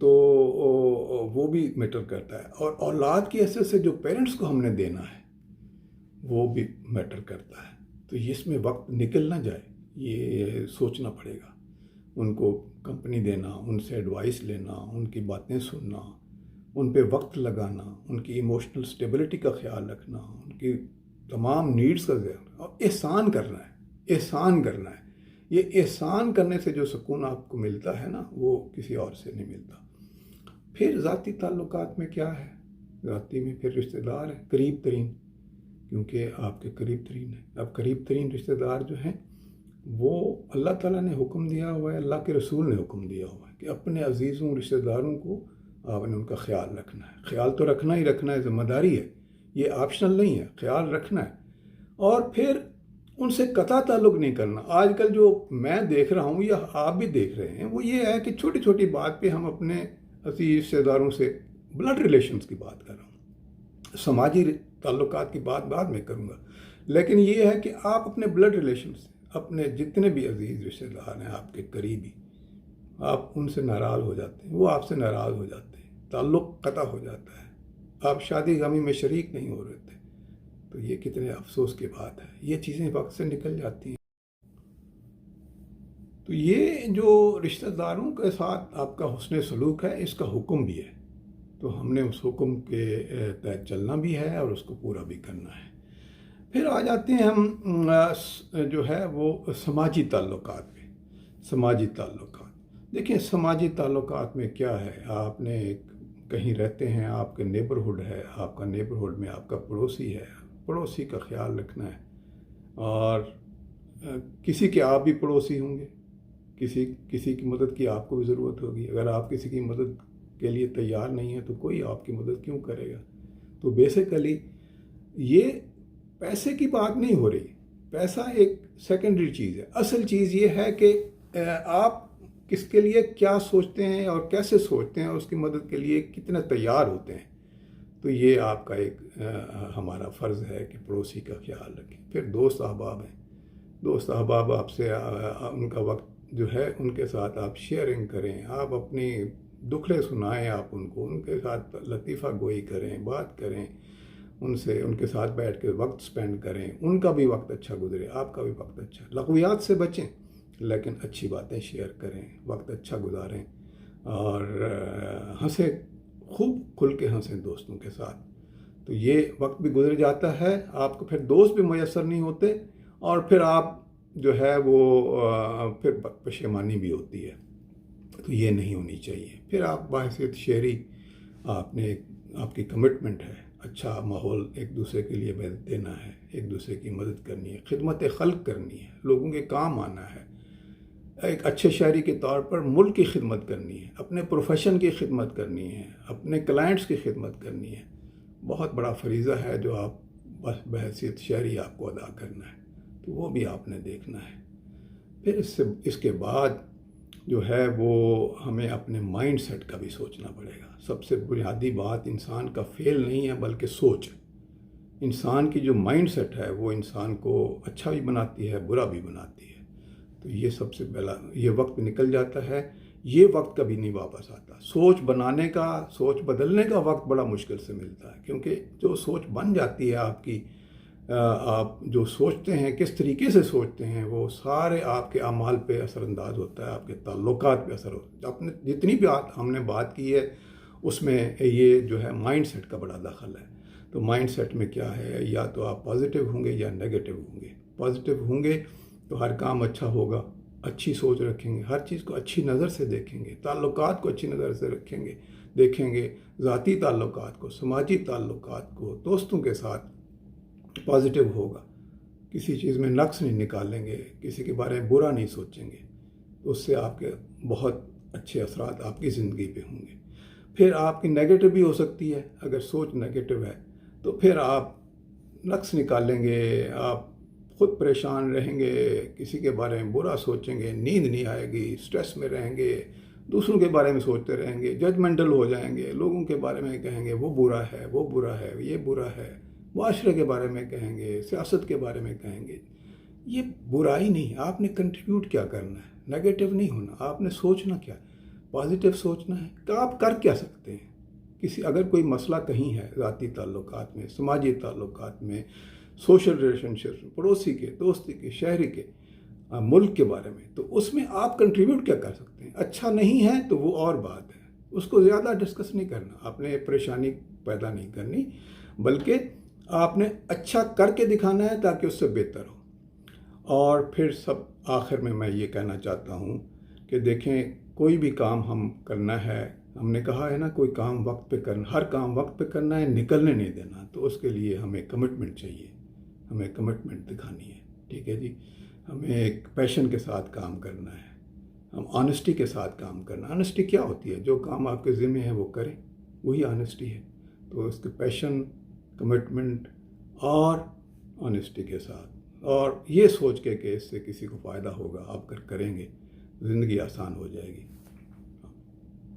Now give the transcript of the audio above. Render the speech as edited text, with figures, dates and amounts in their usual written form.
تو وہ بھی میٹر کرتا ہے، اور اولاد کی حیثیت سے جو پیرنٹس کو ہم نے دینا ہے وہ بھی میٹر کرتا ہے۔ تو اس میں وقت نکل نہ جائے، یہ سوچنا پڑے گا۔ ان کو کمپنی دینا، ان سے ایڈوائس لینا، ان کی باتیں سننا، ان پہ وقت لگانا، ان کی ایموشنل سٹیبلٹی کا خیال رکھنا، ان کی تمام نیڈز کا ذہن، اور احسان کرنا ہے، احسان کرنا ہے۔ یہ احسان کرنے سے جو سکون آپ کو ملتا ہے نا، وہ کسی اور سے نہیں ملتا۔ پھر ذاتی تعلقات میں کیا ہے؟ ذاتی میں پھر رشتہ دار ہیں قریب ترین، کیونکہ آپ کے قریب ترین ہیں۔ اب قریب ترین رشتہ دار جو ہیں وہ اللہ تعالیٰ نے حکم دیا ہوا ہے، اللہ کے رسول نے حکم دیا ہوا ہے کہ اپنے عزیزوں رشتہ داروں کو آپ نے ان کا خیال رکھنا ہے۔ خیال تو رکھنا ہی رکھنا ہے، ذمہ داری ہے، یہ آپشنل نہیں ہے، خیال رکھنا ہے۔ اور پھر ان سے قطع تعلق نہیں کرنا۔ آج کل جو میں دیکھ رہا ہوں یا آپ بھی دیکھ رہے ہیں وہ یہ ہے کہ چھوٹی چھوٹی بات پہ ہم اپنے عزیز رشتہ داروں سے، بلڈ ریلیشنز کی بات کر رہا ہوں، سماجی تعلقات کی بات بعد میں کروں گا، لیکن یہ ہے کہ آپ اپنے بلڈ ریلیشنز، اپنے جتنے بھی عزیز رشتہ دار ہیں آپ کے قریبی، آپ ان سے ناراض ہو جاتے ہیں، وہ آپ سے ناراض ہو جاتے ہیں، تعلق قطع ہو جاتا ہے، آپ شادی غمی میں شریک نہیں ہو رہے تھے، تو یہ کتنے افسوس کی بات ہے۔ یہ چیزیں وقت سے نکل جاتی ہیں۔ تو یہ جو رشتہ داروں کے ساتھ آپ کا حسن سلوک ہے، اس کا حکم بھی ہے، تو ہم نے اس حکم کے تحت چلنا بھی ہے اور اس کو پورا بھی کرنا ہے۔ پھر آ جاتے ہیں ہم جو ہے وہ سماجی تعلقات میں۔ سماجی تعلقات، دیکھیں سماجی تعلقات میں کیا ہے، آپ نے کہیں رہتے ہیں، آپ کے نیبرہڈ ہے، آپ کا نیبرہڈ میں آپ کا پڑوسی ہے، پڑوسی کا خیال رکھنا ہے، اور کسی کے آپ بھی پڑوسی ہوں گے، کسی کی مدد کی آپ کو بھی ضرورت ہوگی۔ اگر آپ کسی کی مدد کے لیے تیار نہیں ہے تو کوئی آپ کی مدد کیوں کرے گا؟ تو بیسیکلی یہ پیسے کی بات نہیں ہو رہی، پیسہ ایک سیکنڈری چیز ہے۔ اصل چیز یہ ہے کہ آپ کس کے لیے کیا سوچتے ہیں اور کیسے سوچتے ہیں، اور اس کی مدد کے لیے کتنے تیار ہوتے ہیں۔ تو یہ آپ کا ایک ہمارا فرض ہے کہ پڑوسی کا خیال رکھیں۔ پھر دوست احباب ہیں، دوست احباب آپ سے ان کا وقت جو ہے ان کے ساتھ آپ شیئرنگ کریں، آپ اپنی دکھڑے سنائیں، آپ ان کو، ان کے ساتھ لطیفہ گوئی کریں، بات کریں ان سے، ان کے ساتھ بیٹھ کے وقت سپینڈ کریں، ان کا بھی وقت اچھا گزرے، آپ کا بھی وقت اچھا۔ لغویات سے بچیں لیکن اچھی باتیں شیئر کریں، وقت اچھا گزاریں، اور ہنسیں، خوب کھل کے ہنسیں دوستوں کے ساتھ۔ تو یہ وقت بھی گزر جاتا ہے، آپ کو پھر دوست بھی میسر نہیں ہوتے، اور پھر آپ جو ہے وہ پھر پشیمانی بھی ہوتی ہے، تو یہ نہیں ہونی چاہیے۔ پھر آپ بحیثیت شہری، آپ کی کمٹمنٹ ہے، اچھا ماحول ایک دوسرے کے لیے دینا ہے، ایک دوسرے کی مدد کرنی ہے، خدمت خلق کرنی ہے، لوگوں کے کام آنا ہے، ایک اچھے شہری کے طور پر ملک کی خدمت کرنی ہے، اپنے پروفیشن کی خدمت کرنی ہے، اپنے کلائنٹس کی خدمت کرنی ہے۔ بہت بڑا فریضہ ہے جو آپ بحیثیت شہری آپ کو ادا کرنا ہے، تو وہ بھی آپ نے دیکھنا ہے۔ پھر اس کے بعد جو ہے وہ ہمیں اپنے مائنڈ سیٹ کا بھی سوچنا پڑے گا۔ سب سے بنیادی بات انسان کا فعل نہیں ہے بلکہ سوچ ہے۔ انسان کی جو مائنڈ سیٹ ہے وہ انسان کو اچھا بھی بناتی ہے، برا بھی بناتی ہے۔ تو یہ سب سے پہلا، یہ وقت نکل جاتا ہے، یہ وقت کبھی نہیں واپس آتا۔ سوچ بنانے کا، سوچ بدلنے کا وقت بڑا مشکل سے ملتا ہے، کیونکہ جو سوچ بن جاتی ہے آپ کی، آپ جو سوچتے ہیں، کس طریقے سے سوچتے ہیں، وہ سارے آپ کے اعمال پہ اثر انداز ہوتا ہے، آپ کے تعلقات پہ اثر ہوتا ہے۔ اپنے جتنی بھی ہم نے بات کی ہے اس میں یہ جو ہے مائنڈ سیٹ کا بڑا دخل ہے۔ تو مائنڈ سیٹ میں کیا ہے، یا تو آپ پازیٹیو ہوں گے یا نیگیٹو ہوں گے۔ پازیٹیو ہوں گے تو ہر کام اچھا ہوگا، اچھی سوچ رکھیں گے، ہر چیز کو اچھی نظر سے دیکھیں گے، تعلقات کو اچھی نظر سے دیکھیں گے، ذاتی تعلقات کو، سماجی تعلقات کو، دوستوں کے ساتھ پازیٹیو ہوگا، کسی چیز میں نقص نہیں نکالیں گے، کسی کے بارے میں برا نہیں سوچیں گے، تو اس سے آپ کے بہت اچھے اثرات آپ کی زندگی پہ ہوں گے۔ پھر آپ کی نیگیٹو بھی ہو سکتی ہے، اگر سوچ نیگیٹو ہے تو پھر آپ نقص نکالیں گے، آپ خود پریشان رہیں گے، کسی کے بارے میں برا سوچیں گے، نیند نہیں آئے گی، سٹریس میں رہیں گے، دوسروں کے بارے میں سوچتے رہیں گے، ججمنٹل ہو جائیں گے، لوگوں کے بارے میں کہیں گے وہ برا ہے، وہ برا ہے، یہ برا ہے، معاشرے کے بارے میں کہیں گے، سیاست کے بارے میں کہیں گے۔ یہ برائی نہیں، آپ نے کنٹریبیوٹ کیا کرنا ہے، نیگیٹو نہیں ہونا، آپ نے سوچنا کیا۔ پازیٹیو سوچنا ہے کہ آپ کر کیا سکتے ہیں. اگر کوئی مسئلہ کہیں ہے ذاتی تعلقات میں، سماجی تعلقات میں، سوشل ریلیشن شپ، پڑوسی کے، دوستی کے، شہری کے، ملک کے بارے میں، تو اس میں آپ کنٹریبیوٹ کیا کر سکتے ہیں. اچھا نہیں ہے تو وہ اور بات ہے، اس کو زیادہ ڈسکس نہیں کرنا، آپ نے پریشانی پیدا نہیں کرنی، بلکہ آپ نے اچھا کر کے دکھانا ہے تاکہ اس سے بہتر ہو. اور پھر آخر میں یہ کہنا چاہتا ہوں کہ دیکھیں، کوئی بھی کام ہم کرنا ہے، ہم نے کہا ہے نا، کوئی کام وقت پہ کرنا، ہر کام وقت پہ کرنا ہے، نکلنے نہیں دینا. تو اس کے لیے ہمیں کمٹمنٹ چاہیے، ہمیں کمٹمنٹ دکھانی ہے. ٹھیک ہے جی، ہمیں ایک پیشن کے ساتھ کام کرنا ہے، ہم آنیسٹی کے ساتھ کام کرنا. آنیسٹی کیا ہوتی ہے؟ جو کام آپ کے ذمہ ہے وہ کریں، وہی آنیسٹی ہے. تو اس کے پیشن، کمٹمنٹ اور آنیسٹی کے ساتھ، اور یہ سوچ کے کہ اس سے کسی کو فائدہ ہوگا، آپ کریں گے، زندگی آسان ہو جائے گی.